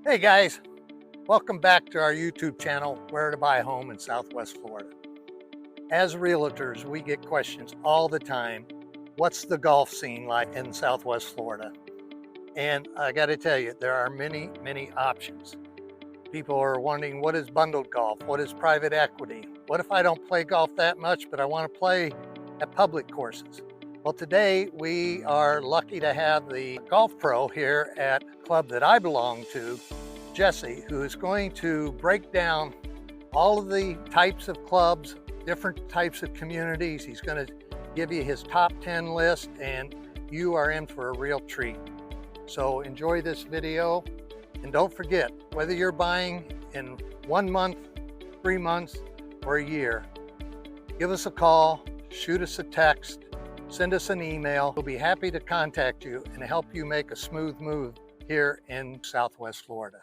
Hey guys, welcome back to our YouTube channel, Where to Buy a Home in Southwest Florida. As realtors, we get questions all the time. What's the golf scene like in Southwest Florida? And I got to tell you, there are many, many options. People are wondering, what is bundled golf? What is private equity? What if I don't play golf that much, but I want to play at public courses? Well, today we are lucky to have the golf pro here at the club that I belong to, Jesse, who is going to break down all of the types of clubs, different types of communities. He's going to give you his top 10 list, and you are in for a real treat. So enjoy this video, and don't forget, whether you're buying in 1 month, 3 months, or a year, give us a call, shoot us a text, send us an email. We'll be happy to contact you and help you make a smooth move here in Southwest Florida.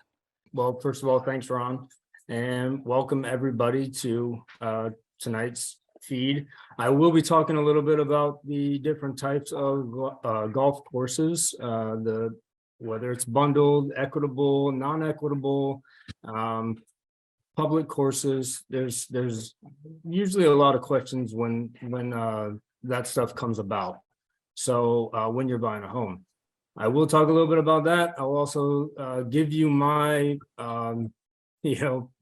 Well, first of all, thanks, Ron, and welcome everybody to tonight's feed. I will be talking a little bit about the different types of golf courses, whether it's bundled, equitable, non-equitable, public courses. There's usually a lot of questions when that stuff comes about. So when you're buying a home, I will talk a little bit about that. I'll also give you my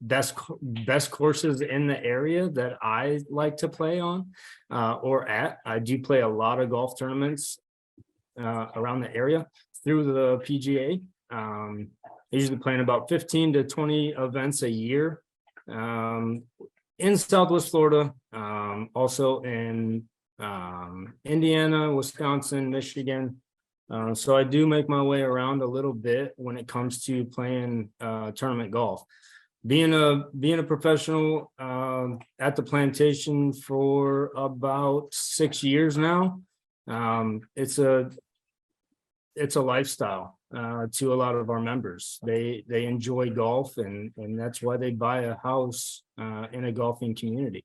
best courses in the area that I like to play on or at. I do play a lot of golf tournaments around the area through the PGA. I usually playing about 15 to 20 events a year in Southwest Florida, also in Indiana, Wisconsin, Michigan. So I do make my way around a little bit when it comes to playing tournament golf. Being a professional at the plantation for about 6 years now, it's a lifestyle to a lot of our members. They enjoy golf, and that's why they buy a house in a golfing community.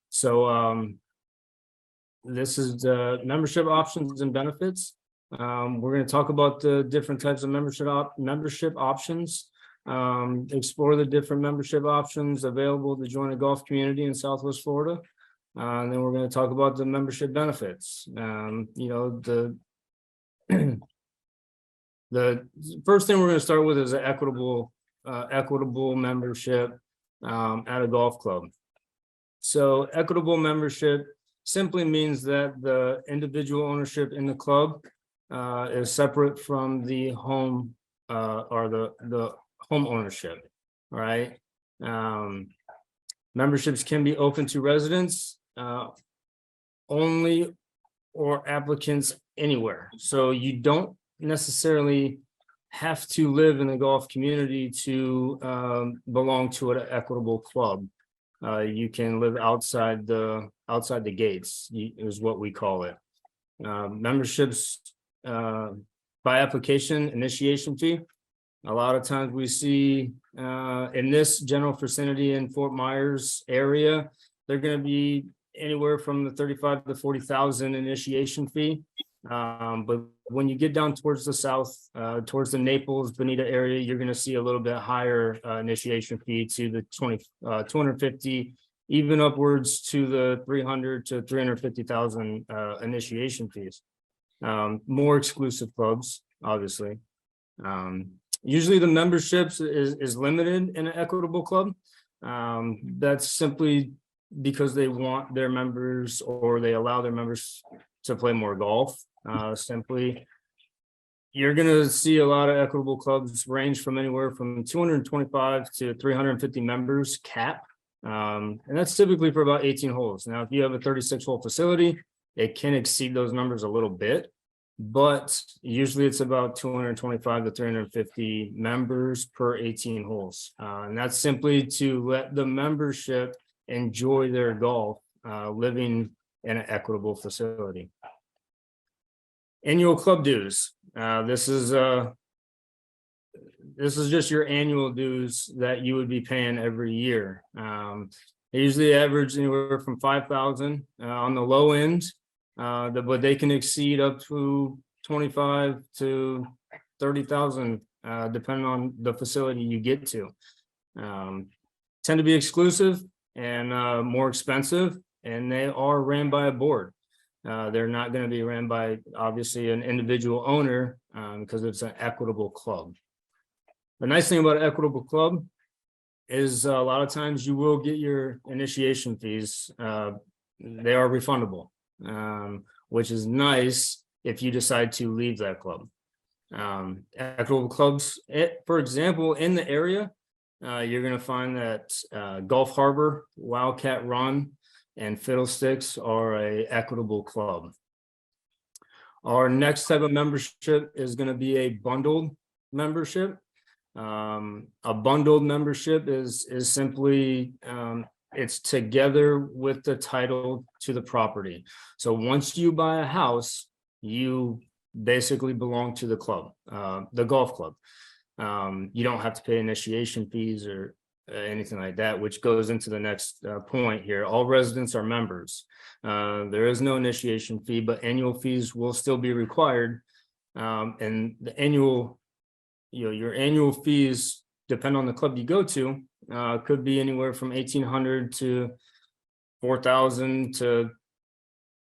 So this is the membership options and benefits. We're going to talk about the different types of membership options, explore the different membership options available to join a golf community in Southwest Florida. And then we're going to talk about the membership benefits. The first thing we're going to start with is an equitable membership at a golf club. So equitable membership simply means that the individual ownership in the club is separate from the home or the home ownership, right? Memberships can be open to residents only or applicants anywhere. So you don't necessarily have to live in the golf community to belong to an equitable club. You can live outside the gates, is what we call it. Memberships by application, initiation fee. A lot of times we see in this general vicinity in Fort Myers area, they're going to be anywhere from the 35 to 40,000 initiation fee. But when you get down towards the south, towards the Naples, Bonita area, you're going to see a little bit higher initiation fee to the 250, even upwards to the 300 to 350,000 initiation fees. More exclusive clubs, obviously. Usually the memberships is limited in an equitable club. That's simply because they want their members, or they allow their members to play more golf. Simply, you're going to see a lot of equitable clubs range from anywhere from 225 to 350 members cap. And that's typically for about 18 holes. Now, if you have a 36-hole facility, it can exceed those numbers a little bit, but usually it's about 225 to 350 members per 18 holes. And that's simply to let the membership enjoy their golf living in an equitable facility. Annual club dues. This is just your annual dues that you would be paying every year. They usually average anywhere from 5,000 on the low end, but they can exceed up to 25 to 30,000 depending on the facility you get to. Tend to be exclusive and more expensive, and they are ran by a board. They're not going to be ran by, obviously, an individual owner because it's an equitable club. The nice thing about an equitable club is a lot of times you will get your initiation fees. They are refundable, which is nice if you decide to leave that club. Equitable clubs, for example, in the area, you're going to find that Gulf Harbor, Wildcat Run, and Fiddlesticks are a equitable club. Our next type of membership is going to be a bundled membership. A bundled membership is simply it's together with the title to the property. So once you buy a house, you basically belong to the club, the golf club. You don't have to pay initiation fees or anything like that, which goes into the next point here. All residents are members. There is no initiation fee, but annual fees will still be required. And the annual, your annual fees depend on the club you go to. Could be anywhere from $1,800 to $4,000 to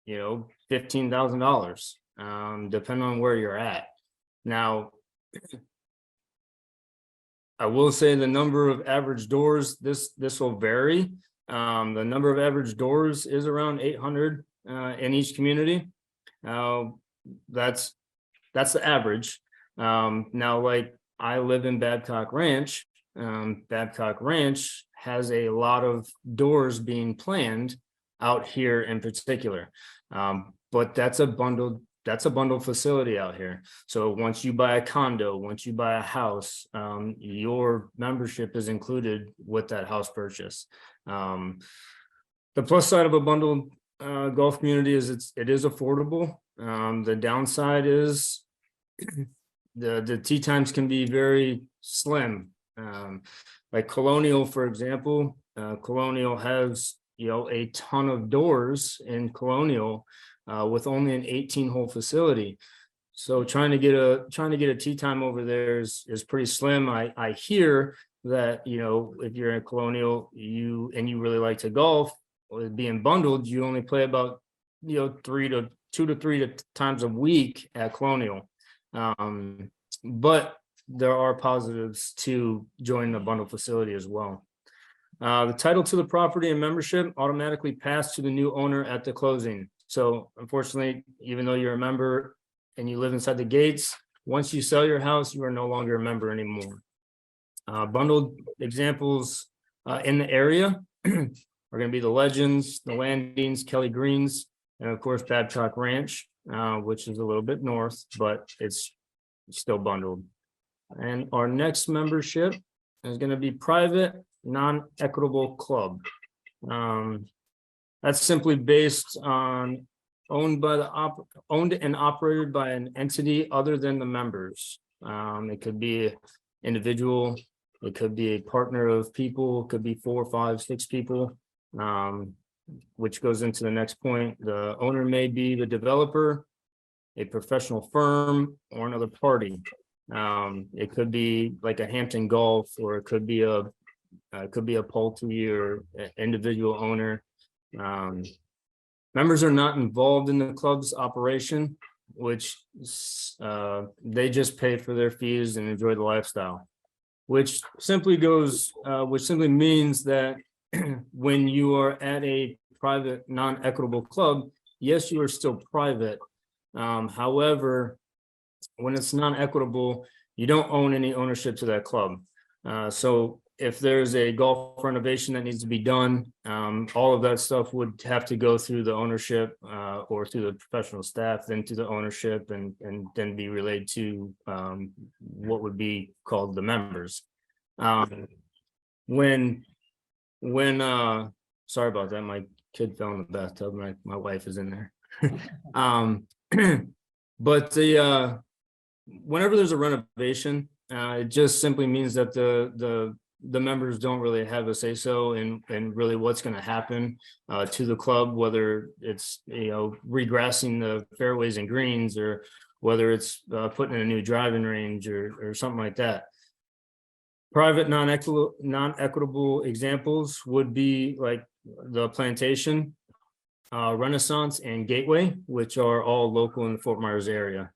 $15,000, depending on where you're at. Now, I will say the number of average doors, this will vary. The number of average doors is around 800 in each community. That's the average. Now, like I live in Babcock Ranch. Babcock Ranch has a lot of doors being planned out here in particular, but that's a bundled facility out here. So once you buy a condo, once you buy a house, your membership is included with that house purchase. The plus side of a bundled golf community is it is affordable. The downside is the tee times can be very slim. Like Colonial, for example, Colonial has a ton of doors in Colonial with only an 18-hole facility. So trying to get a tee time over there is pretty slim. I hear that if you're in Colonial and you really like to golf, with being bundled, you only play about 2 to 3 times a week at Colonial. But there are positives to joining the bundle facility as well. The title to the property and membership automatically pass to the new owner at the closing. So unfortunately, even though you're a member and you live inside the gates, once you sell your house, you are no longer a member anymore. Bundled examples in the area are going to be the Legends, the Landings, Kelly Greens, and of course Babcock Ranch, which is a little bit north, but it's still bundled. And our next membership is going to be private non-equitable club. That's simply based on owned and operated by an entity other than the members. It could be individual, it could be a partner of people, it could be 4, 5, 6 people, which goes into the next point. The owner may be the developer, a professional firm, or another party. It could be like a Hampton Golf, or it could be a Pulte or individual owner. Members are not involved in the club's operation, which they just pay for their fees and enjoy the lifestyle, which simply means that when you are at a private non-equitable club, yes, you are still private. However, when it's non-equitable, you don't own any ownership to that club. So if there's a golf renovation that needs to be done, all of that stuff would have to go through the ownership or through the professional staff, then to the ownership, and then be relayed to what would be called the members. When sorry about that, my kid fell in the bathtub. My wife is in there. But whenever there's a renovation, it just simply means that the members don't really have a say so in really what's going to happen to the club, whether it's regrassing the fairways and greens, or whether it's putting in a new driving range or something like that. Private non-equitable examples would be like the Plantation, Renaissance, and Gateway, which are all local in the Fort Myers area.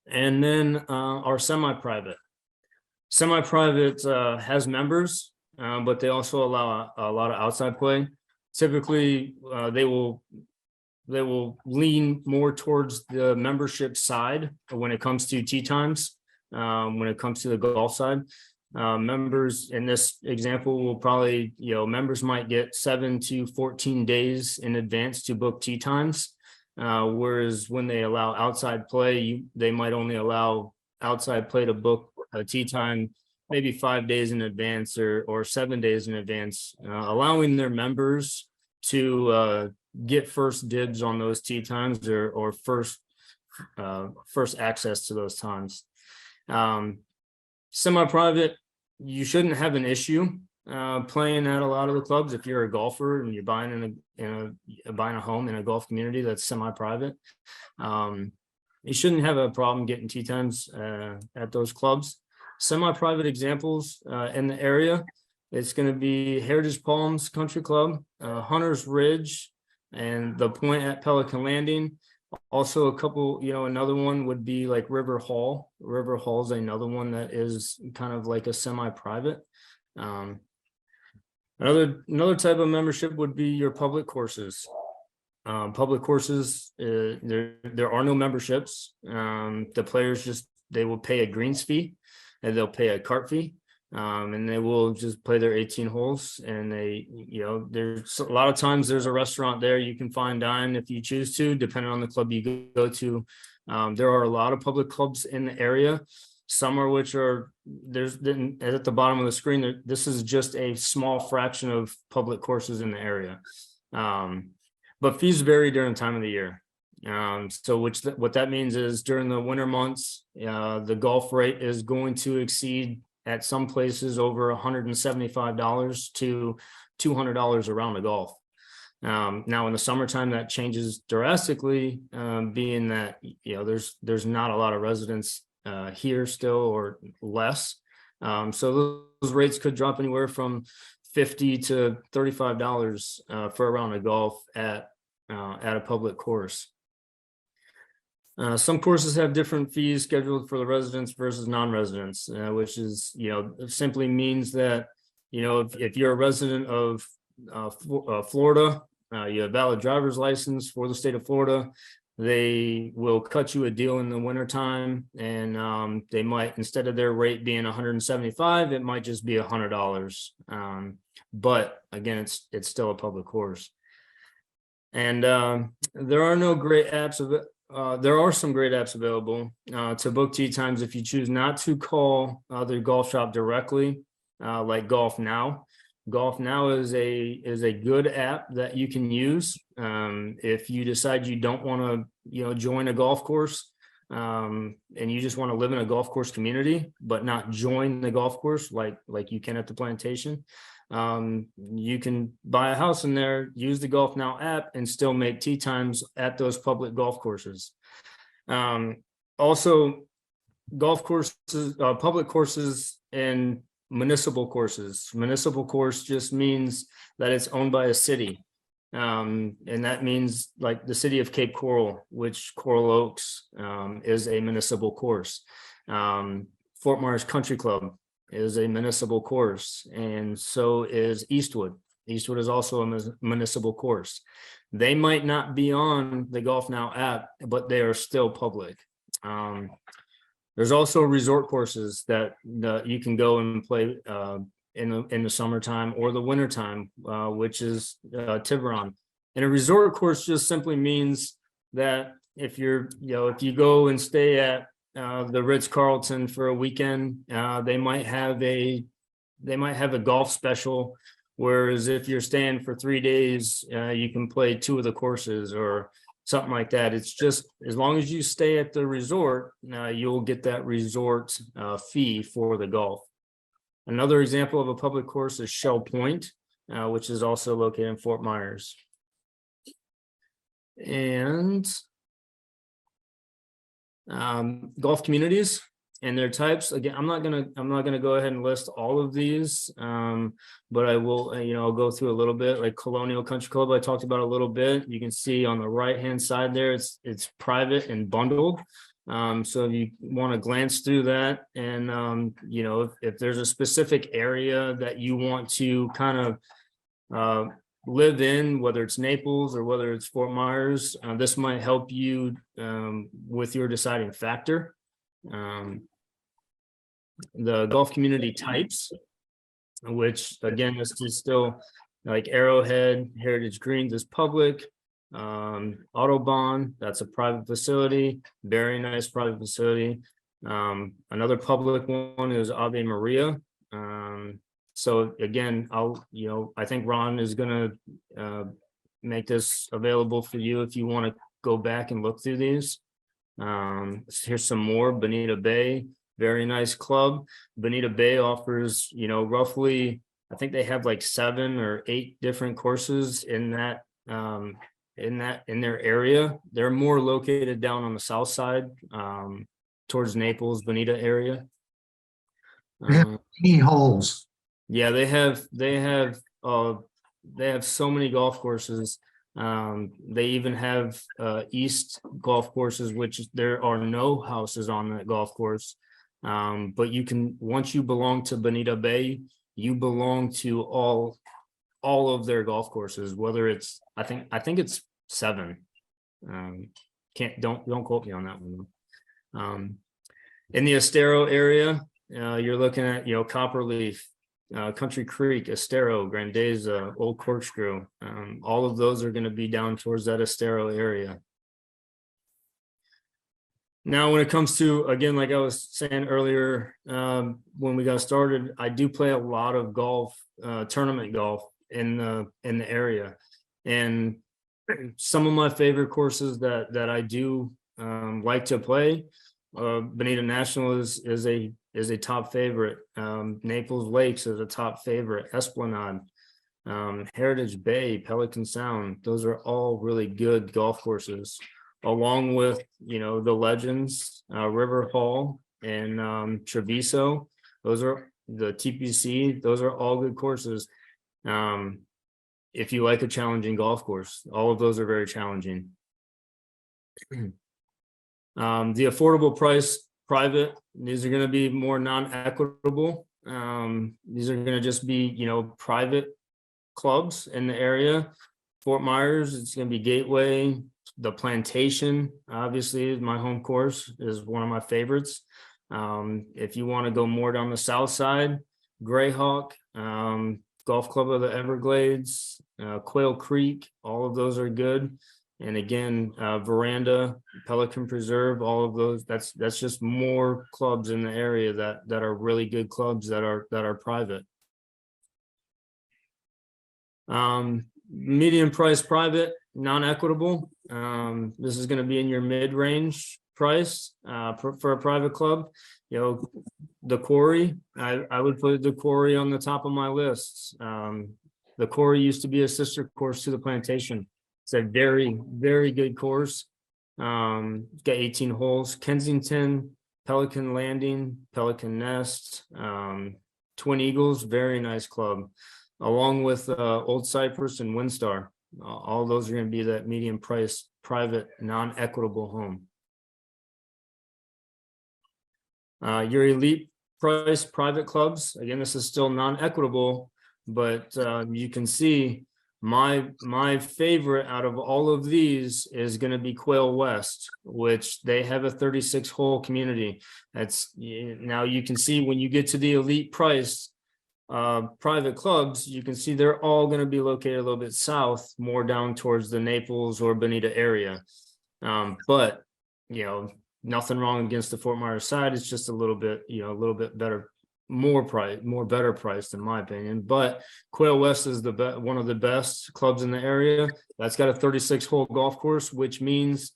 And then our semi-private. Semi-private has members, but they also allow a lot of outside play. Typically, they will lean more towards the membership side when it comes to tee times. When it comes to the golf side, members in this example will probably, members might get 7 to 14 days in advance to book tee times. Whereas when they allow outside play, they might only allow outside play to book a tee time maybe 5 days in advance or 7 days in advance, allowing their members to get first dibs on those tee times or first access to those times. Semi-private, you shouldn't have an issue playing at a lot of the clubs if you're a golfer and you're buying buying a home in a golf community that's semi-private. You shouldn't have a problem getting tee times at those clubs. Semi-private examples in the area, it's going to be Heritage Palms Country Club, Hunter's Ridge, and the Point at Pelican Landing. Also a couple, another one would be like River Hall. River Hall is another one that is kind of like a semi-private. Another type of membership would be your public courses. Public courses, there are no memberships. The players they will pay a greens fee and they'll pay a cart fee. And they will just play their 18 holes, and there's a lot of times there's a restaurant there you can fine dine if you choose to, depending on the club you go to. There are a lot of public clubs in the area, some are which are there's at the bottom of the screen. This is just a small fraction of public courses in the area, but fees vary during the time of the year. So what that means is during the winter months, the golf rate is going to exceed at some places over $175 to $200 around the golf. Now in the summertime that changes drastically, being that there's not a lot of residents here still, or less. So those rates could drop anywhere from $50 to $35 for a round of golf at a public course. Some courses have different fees scheduled for the residents versus non-residents, which is, simply means that, if you're a resident of Florida, you have valid driver's license for the state of Florida, they will cut you a deal in the wintertime, and they might, instead of their rate being $175, it might just be $100. But again, it's still a public course. And there are no great apps of it. There are some great apps available to book tee times if you choose not to call the golf shop directly, like Golf Now. Golf Now is a good app that you can use if you decide you don't want to join a golf course, and you just want to live in a golf course community but not join the golf course like you can at the Plantation. You can buy a house in there, use the Golf Now app, and still make tee times at those public golf courses. Also, golf courses, public courses, and municipal courses. Municipal course just means that it's owned by a city. And that means like the city of Cape Coral, which Coral Oaks is a municipal course. Fort Myers Country Club is a municipal course, and so is Eastwood. Eastwood is also a municipal course. They might not be on the Golf Now app, but they are still public. There's also resort courses that you can go and play in the summertime or the wintertime, which is Tiburon. And a resort course just simply means that if you go and stay at the Ritz-Carlton for a weekend, they might have a golf special, whereas if you're staying for 3 days, you can play 2 of the courses or something like that. It's just as long as you stay at the resort, you'll get that resort fee for the golf. Another example of a public course is Shell Point, which is also located in Fort Myers. And Golf communities and their types. Again, I'm not gonna go ahead and list all of these, but I will, I'll go through a little bit. Like Colonial Country Club, I talked about a little bit. You can see on the right hand side there, it's private and bundled. So if you want to glance through that, and if there's a specific area that you want to kind of live in, whether it's Naples or whether it's Fort Myers, this might help you with your deciding factor. The golf community types, which again, this is still like Arrowhead, Heritage Greens is public, Autobahn, that's a private facility, very nice private facility. Another public one is Ave Maria. So again, I think Ron is gonna make this available for you if you want to go back and look through these. Here's some more. Bonita Bay, very nice club. Bonita Bay offers, roughly, I think they have like 7 or 8 different courses in that in their area. They're more located down on the south side, towards Naples, Bonita area. They have 80 holes. Yeah, they have so many golf courses. They even have east golf courses, which there are no houses on that golf course. But you can, once you belong to Bonita Bay, you belong to all of their golf courses, whether it's, I think it's 7. Don't quote me on that one. In the Estero area, you're looking at, Copperleaf, Country Creek, Estero, Grandeza, Old Corkscrew. All of those are going to be down towards that Estero area. Now, when it comes to, again, like I was saying earlier, when we got started, I do play a lot of golf, tournament golf in the area. And some of my favorite courses that I do like to play, Bonita National is a top favorite. Naples Lakes is a top favorite. Esplanade, Heritage Bay, Pelican Sound, those are all really good golf courses, along with, the Legends, River Hall, and Treviso. Those are the TPC. Those are all good courses. If you like a challenging golf course, all of those are very challenging. The affordable price private, these are going to be more non-equitable. These are going to just be, private clubs in the area. Fort Myers, it's going to be Gateway. The Plantation, obviously, is my home course, is one of my favorites. If you want to go more down the south side, Greyhawk, Golf Club of the Everglades, Quail Creek, all of those are good. And again, Veranda, Pelican Preserve, all of those, that's just more clubs in the area that are really good clubs that are private. Medium price private, non-equitable. This is going to be in your mid-range price for a private club. The Quarry, I would put the Quarry on the top of my list. The Quarry used to be a sister course to the Plantation. It's a very, very good course. It's got 18 holes. Kensington, Pelican Landing, Pelican Nest, Twin Eagles, very nice club, along with Old Cypress and Windstar. All those are going to be that medium price, private, non-equitable home. Your elite price private clubs, again, this is still non-equitable, but you can see my favorite out of all of these is going to be Quail West, which they have a 36 hole community. That's, now you can see when you get to the elite price private clubs, you can see they're all going to be located a little bit south, more down towards the Naples or Bonita area. But nothing wrong against the Fort Myers side. It's just a little bit better, better priced in my opinion. But Quail West is one of the best clubs in the area. That's got a 36 hole golf course, which means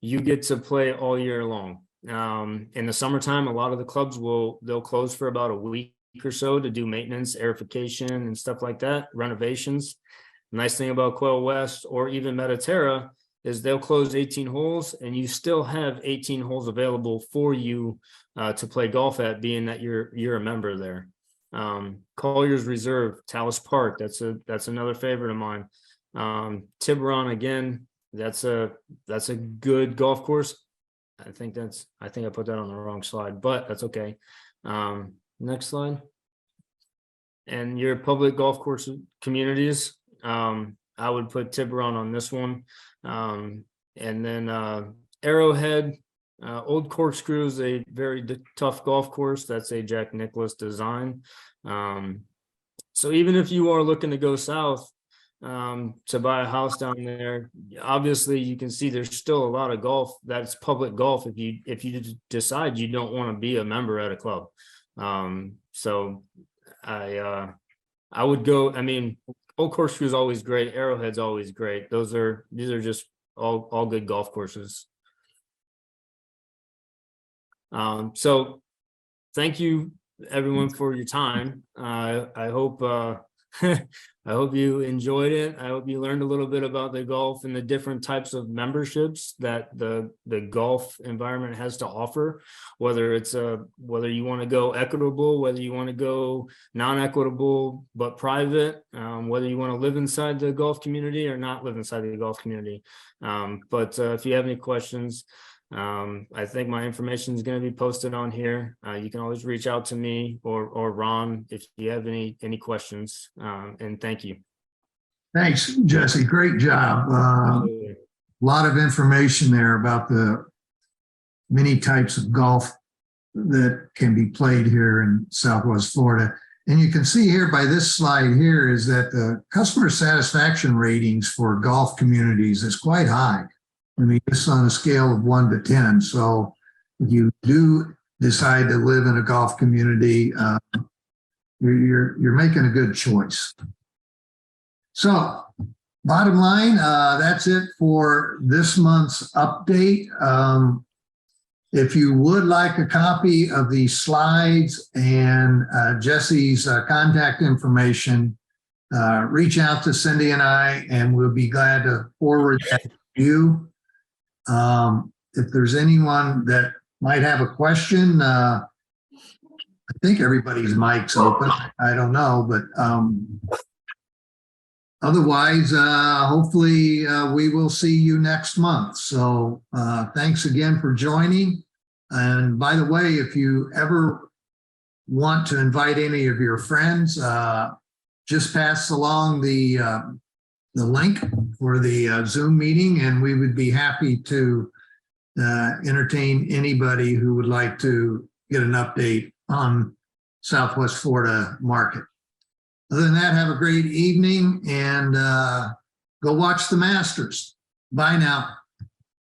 you get to play all year long. In the summertime, a lot of the clubs they'll close for about a week or so to do maintenance, airification, and stuff like that, renovations. Nice thing about Quail West or even Mediterra is they'll close 18 holes and you still have 18 holes available for you to play golf at, being that you're a member there. Collier's Reserve, Talus Park, that's another favorite of mine. Tiburon, again, that's a good golf course. I think I put that on the wrong slide, but that's okay. Next slide. And your public golf course communities, I would put Tiburon on this one. And then Arrowhead, Old Corkscrew is a very tough golf course. That's a Jack Nicklaus design. So even if you are looking to go south to buy a house down there, obviously you can see there's still a lot of golf that's public golf if you decide you don't want to be a member at a club. So I would go. I mean, Old Corkscrew is always great. Arrowhead's always great. These are just all good golf courses. So thank you everyone for your time. I hope I hope you enjoyed it. I hope you learned a little bit about the golf and the different types of memberships that the golf environment has to offer, whether you want to go equitable, whether you want to go non-equitable but private, whether you want to live inside the golf community or not live inside the golf community. But if you have any questions, I think my information is going to be posted on here. You can always reach out to me or Ron if you have any questions. And thank you. Thanks, Jesse. Great job. A lot of information there about the many types of golf that can be played here in Southwest Florida. And you can see here by this slide here is that the customer satisfaction ratings for golf communities is quite high. I mean, it's on a scale of 1 to 10. So if you do decide to live in a golf community, you're making a good choice. So bottom line, that's it for this month's update. If you would like a copy of these slides and Jesse's contact information, reach out to Cindy and I, and we'll be glad to forward that to you. If there's anyone that might have a question, I think everybody's mic's open. I don't know, but otherwise, hopefully we will see you next month. So thanks again for joining. And by the way, if you ever want to invite any of your friends, just pass along the link for the Zoom meeting, and we would be happy to entertain anybody who would like to get an update on Southwest Florida market. Other than that, have a great evening and go watch the Masters. Bye now.